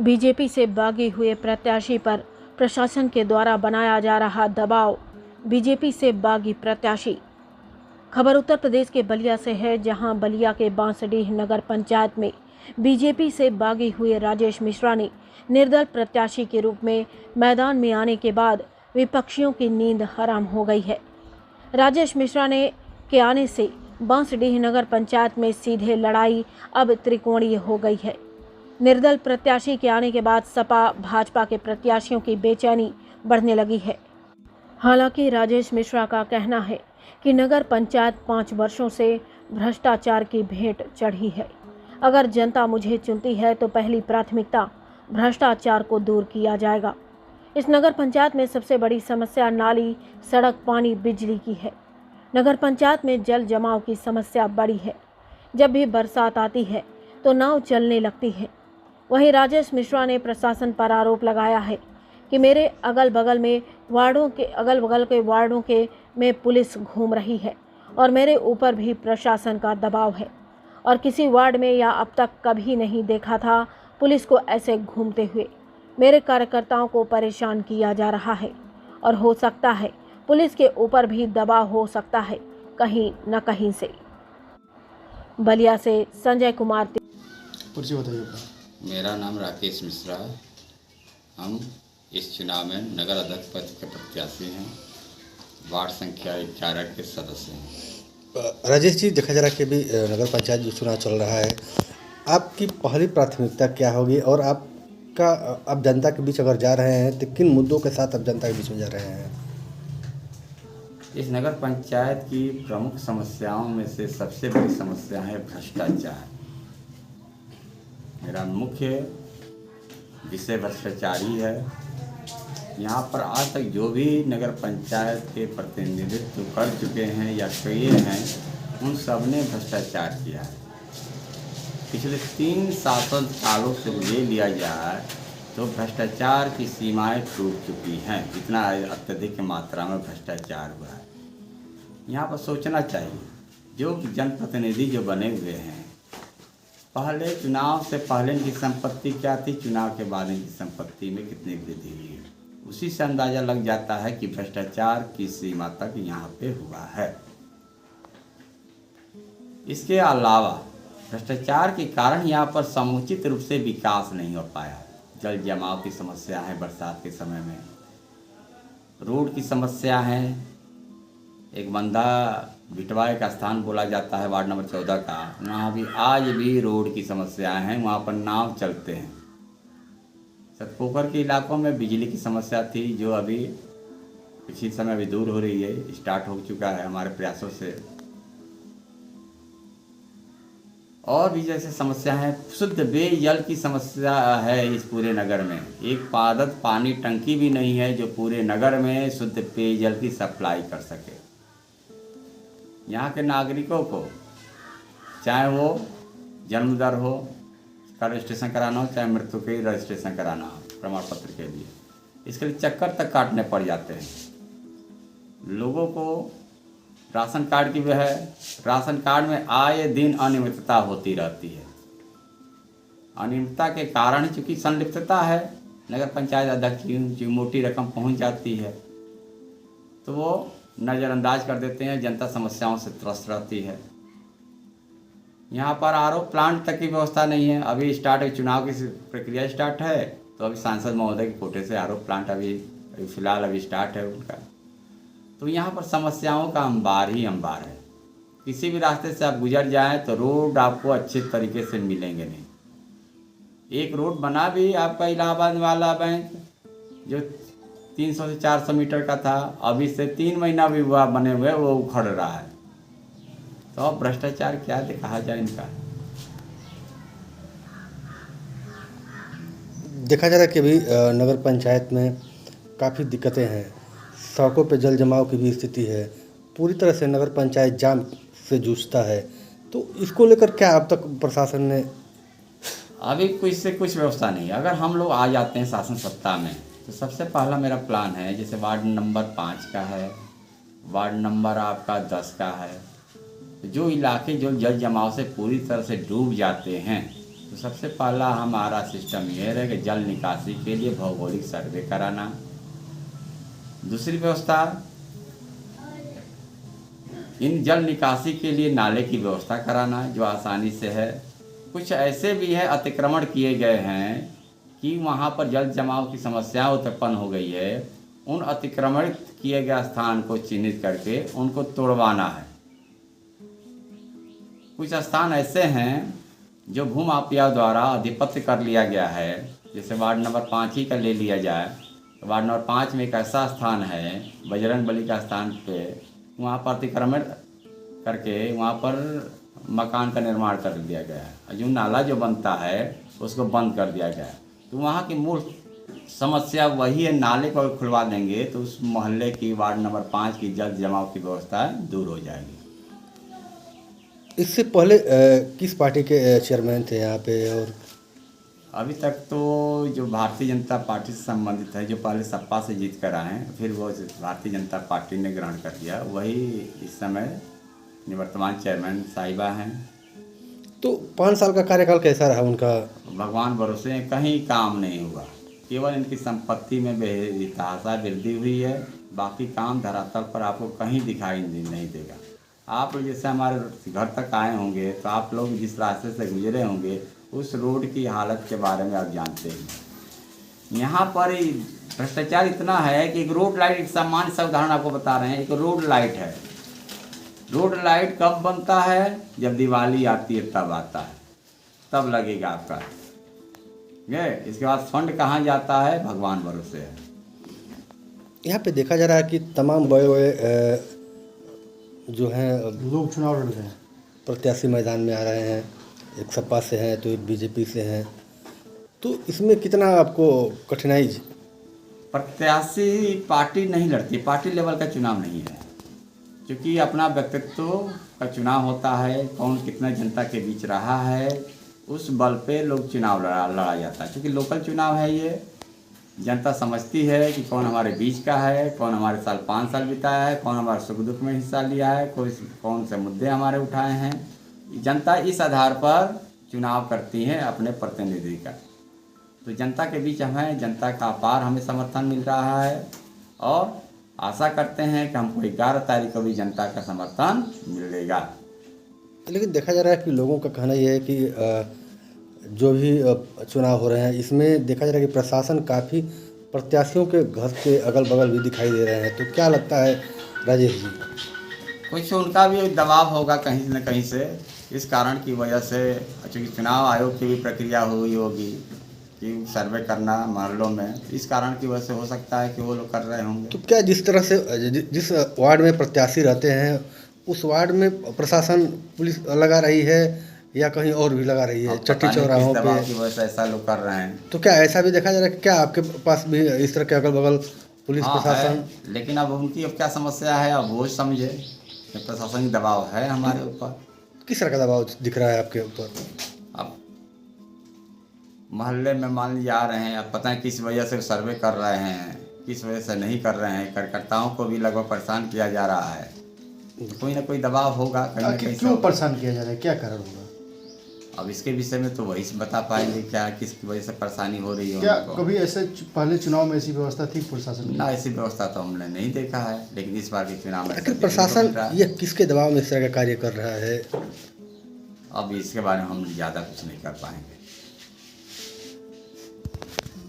BJP से बागी हुए प्रत्याशी पर प्रशासन के द्वारा बनाया जा रहा दबाव। बीजेपी से बागी प्रत्याशी। खबर उत्तर प्रदेश के बलिया से है, जहां बलिया के बांसडीह नगर पंचायत में बीजेपी से बागी हुए राजेश मिश्रा ने निर्दल प्रत्याशी के रूप में मैदान में आने के बाद विपक्षियों की नींद हराम हो गई है। राजेश मिश्रा के आने से बांसडीह नगर पंचायत में सीधे लड़ाई अब त्रिकोणीय हो गई है। निर्दल प्रत्याशी के आने के बाद सपा भाजपा के प्रत्याशियों की बेचैनी बढ़ने लगी है। हालांकि राजेश मिश्रा का कहना है कि नगर पंचायत 5 वर्षों से भ्रष्टाचार की भेंट चढ़ी है। अगर जनता मुझे चुनती है तो पहली प्राथमिकता भ्रष्टाचार को दूर किया जाएगा। इस नगर पंचायत में सबसे बड़ी समस्या नाली, सड़क, पानी, बिजली की है। नगर पंचायत में जल जमाव की समस्या बड़ी है। जब भी बरसात आती है तो नाव चलने लगती है। वहीं राजेश मिश्रा ने प्रशासन पर आरोप लगाया है कि मेरे अगल बगल के वार्डों में पुलिस घूम रही है और मेरे ऊपर भी प्रशासन का दबाव है और किसी वार्ड में या अब तक कभी नहीं देखा था पुलिस को ऐसे घूमते हुए। मेरे कार्यकर्ताओं को परेशान किया जा रहा है और हो सकता है पुलिस के ऊपर भी दबाव हो सकता है कहीं न कहीं से। बलिया से संजय कुमार। परिचय बताइए। मेरा नाम राकेश मिश्रा है। हम इस चुनाव में नगर अध्यक्ष पद के प्रत्याशी हैं। वार्ड संख्या 11 के सदस्य हैं। राजेश जी, देखा जा रहा है कि अभी नगर पंचायत जो चुनाव चल रहा है, आपकी पहली प्राथमिकता क्या होगी और आप जनता के बीच अगर जा रहे हैं तो किन मुद्दों के साथ आप जनता के बीच में जा रहे हैं? इस नगर पंचायत की प्रमुख समस्याओं में से सबसे बड़ी समस्या है भ्रष्टाचार। मेरा मुख्य विषय भ्रष्टाचारी है। यहाँ पर आज तक जो भी नगर पंचायत के प्रतिनिधित्व कर चुके हैं या किए हैं, उन सब ने भ्रष्टाचार किया है। पिछले 3 शासन सालों से ले लिया जाए तो भ्रष्टाचार की सीमाएं टूट चुकी हैं। इतना अत्यधिक मात्रा में भ्रष्टाचार हुआ है। यहाँ पर सोचना चाहिए, जो जनप्रतिनिधि जो बने हुए हैं, पहले चुनाव से पहले इनकी संपत्ति क्या थी, चुनाव के बाद इनकी संपत्ति में कितनी वृद्धि हुई है, उसी से अंदाज़ा लग जाता है कि भ्रष्टाचार की सीमा तक यहाँ पे हुआ है। इसके अलावा भ्रष्टाचार के कारण यहाँ पर समुचित रूप से विकास नहीं हो पाया। जल जमाव की समस्या है, बरसात के समय में रोड की समस्या है। एक बंदा बिटवाए का स्थान बोला जाता है वार्ड नंबर 14 का, वहाँ भी आज भी रोड की समस्याएं हैं। वहाँ पर नाव चलते हैं। सतपोखर के इलाकों में बिजली की समस्या थी, जो अभी पिछले समय अभी दूर हो रही है, स्टार्ट हो चुका है हमारे प्रयासों से। और भी जैसे समस्या है, शुद्ध पेयजल की समस्या है इस पूरे नगर में। एक पादत पानी टंकी भी नहीं है जो पूरे नगर में शुद्ध पेयजल की सप्लाई कर सके। यहाँ के नागरिकों को, चाहे वो जन्म दर हो का रजिस्ट्रेशन कराना हो, चाहे मृत्यु के रजिस्ट्रेशन कराना हो प्रमाण पत्र के लिए, इसके लिए चक्कर तक काटने पड़ जाते हैं। लोगों को राशन कार्ड की वह है, राशन कार्ड में आए दिन अनियमितता होती रहती है। अनियमितता के कारण चूँकि संलिप्तता है, नगर पंचायत अध्यक्ष की मोटी रकम पहुंच जाती है तो वो नज़रअंदाज कर देते हैं। जनता समस्याओं से त्रस्त रहती है। यहाँ पर आरओ प्लांट तक की व्यवस्था नहीं है। अभी चुनाव की प्रक्रिया स्टार्ट है, तो अभी सांसद महोदय के कोटे से आरओ प्लांट अभी फिलहाल अभी स्टार्ट है उनका। तो यहाँ पर समस्याओं का अंबार ही अंबार है। किसी भी रास्ते से आप गुजर जाएं तो रोड आपको अच्छे तरीके से मिलेंगे नहीं। एक रोड बना भी आपका इलाहाबाद वाला बैंक, जो 300 से 400 मीटर का था, अभी से 3 महीना भी हुआ बने हुए, वो उखड़ रहा है। तो अब भ्रष्टाचार क्या कहा जाए इनका। देखा जा रहा है कि अभी नगर पंचायत में काफ़ी दिक्कतें हैं। सड़कों पे जल जमाव की भी स्थिति है। पूरी तरह से नगर पंचायत जाम से जूझता है। तो इसको लेकर क्या अब तक प्रशासन ने? अभी कुछ से कुछ व्यवस्था नहीं। अगर हम लोग आ जाते हैं शासन सत्ता में तो सबसे पहला मेरा प्लान है, जैसे वार्ड नंबर 5 का है, वार्ड नंबर आपका 10 का है, जो इलाके जो जल जमाव से पूरी तरह से डूब जाते हैं, तो सबसे पहला हमारा सिस्टम ये है कि जल निकासी के लिए भौगोलिक सर्वे कराना। दूसरी व्यवस्था, इन जल निकासी के लिए नाले की व्यवस्था कराना जो आसानी से है। कुछ ऐसे भी है अतिक्रमण किए गए हैं कि वहाँ पर जल जमाव की समस्या उत्पन्न हो गई है। उन अतिक्रमणित किए गए स्थान को चिन्हित करके उनको तोड़वाना है। कुछ स्थान ऐसे हैं जो भूमाफिया द्वारा अधिपत्य कर लिया गया है, जैसे वार्ड नंबर 5 ही का ले लिया जाए तो वार्ड नंबर 5 में एक ऐसा स्थान है बजरंग बली का स्थान पे, वहाँ पर अतिक्रमण करके वहाँ पर मकान का निर्माण कर दिया गया है। जो नाला जो बनता है उसको बंद कर दिया गया है। तो वहाँ की मूल समस्या वही है, नाले को खुलवा देंगे तो उस मोहल्ले की वार्ड नंबर 5 की जल जमाव की व्यवस्था दूर हो जाएगी। इससे पहले किस पार्टी के चेयरमैन थे यहाँ पे? और अभी तक तो जो भारतीय जनता पार्टी से संबंधित है, जो पहले सपा से जीत कर आए हैं, फिर वो भारतीय जनता पार्टी ने ग्रहण कर लिया, वही इस समय निवर्तमान चेयरमैन साहिबा हैं। तो 5 साल का कार्यकाल कैसा रहा उनका? भगवान भरोसे कहीं काम नहीं हुआ, केवल इनकी संपत्ति में बेतहाशा वृद्धि हुई है। बाकी काम धरातल पर आपको कहीं दिखाई नहीं देगा। आप जैसे हमारे घर तक आए होंगे तो आप लोग जिस रास्ते से गुजरे होंगे उस रोड की हालत के बारे में आप जानते हैं। यहाँ पर भ्रष्टाचार इतना है कि एक रोड लाइट, एक सामान्य सा उदाहरण आपको बता रहे हैं। एक रोड लाइट है, रोड लाइट कब बनता है? जब दिवाली आती है तब आता है, तब लगेगा आपका। इसके बाद फंड कहाँ जाता है? भगवान भरोसे है। यहाँ पे देखा जा रहा है कि तमाम बड़े बड़े जो हैं लोग चुनाव लड़ रहे हैं, प्रत्याशी मैदान में आ रहे हैं। एक सपा से हैं तो एक बीजेपी से हैं, तो इसमें कितना आपको कठिनाई? प्रत्याशी पार्टी नहीं लड़ती, पार्टी लेवल का चुनाव नहीं है, क्योंकि अपना व्यक्तित्व का चुनाव होता है। कौन कितना जनता के बीच रहा है उस बल पे लोग चुनाव लड़ा जाता है। क्योंकि लोकल चुनाव है, ये जनता समझती है कि कौन हमारे बीच का है, कौन हमारे साथ 5 साल बिताया है, कौन हमारे सुख दुख में हिस्सा लिया है, कौन से मुद्दे हमारे उठाए हैं। जनता इस आधार पर चुनाव करती है अपने प्रतिनिधि का। तो जनता के बीच हम हैं, जनता का अपार हमें समर्थन मिल रहा है और आशा करते हैं कि हमको 11 तारीख को भी जनता का समर्थन मिलेगा। लेकिन देखा जा रहा है कि लोगों का कहना यह है कि जो भी चुनाव हो रहे हैं इसमें देखा जा रहा है कि प्रशासन काफ़ी प्रत्याशियों के घर के अगल बगल भी दिखाई दे रहे हैं। तो क्या लगता है राजेश जी? कुछ उनका भी दबाव होगा कहीं न कहीं से, इस कारण की वजह से। चूँकि चुनाव आयोग की भी प्रक्रिया हुई होगी कि सर्वे करना मोहल्लों में, इस कारण की वजह से हो सकता है कि वो लोग कर रहे होंगे। तो क्या जिस तरह से जिस वार्ड में प्रत्याशी रहते हैं उस वार्ड में प्रशासन पुलिस लगा रही है या कहीं और भी लगा रही है? चट्टी चौराहों पे की वजह से ऐसा लोग कर रहे हैं। तो क्या ऐसा भी देखा जा रहा है? क्या आपके पास भी इस तरह के अगल बगल पुलिस प्रशासन? लेकिन अब उनकी अब क्या समस्या है, अब वो समझे कि प्रशासनिक दबाव है हमारे ऊपर। किस तरह का दबाव दिख रहा है आपके ऊपर? अब मोहल्ले में मान लीजिए आ रहे हैं, अब पता है किस वजह से सर्वे कर रहे हैं, किस वजह से नहीं कर रहे हैं। कार्यकर्ताओं को भी लगभग परेशान किया जा रहा है। कोई ना कोई दबाव होगा कहीं ना कहीं। क्यों परेशान किया जा रहा है, क्या कारण होगा? अब इसके विषय में तो वही बता पाएंगे क्या किसकी वजह से परेशानी हो रही है। क्या कभी ऐसे पहले चुनाव में ऐसी व्यवस्था थी प्रशासन की? ना, ऐसी व्यवस्था तो हमने नहीं देखा है, लेकिन इस बार के चुनाव में प्रशासन ये किसके दबाव में इस तरह का कार्य कर रहा है? अब इसके बारे में हम ज़्यादा कुछ नहीं कर पाएंगे।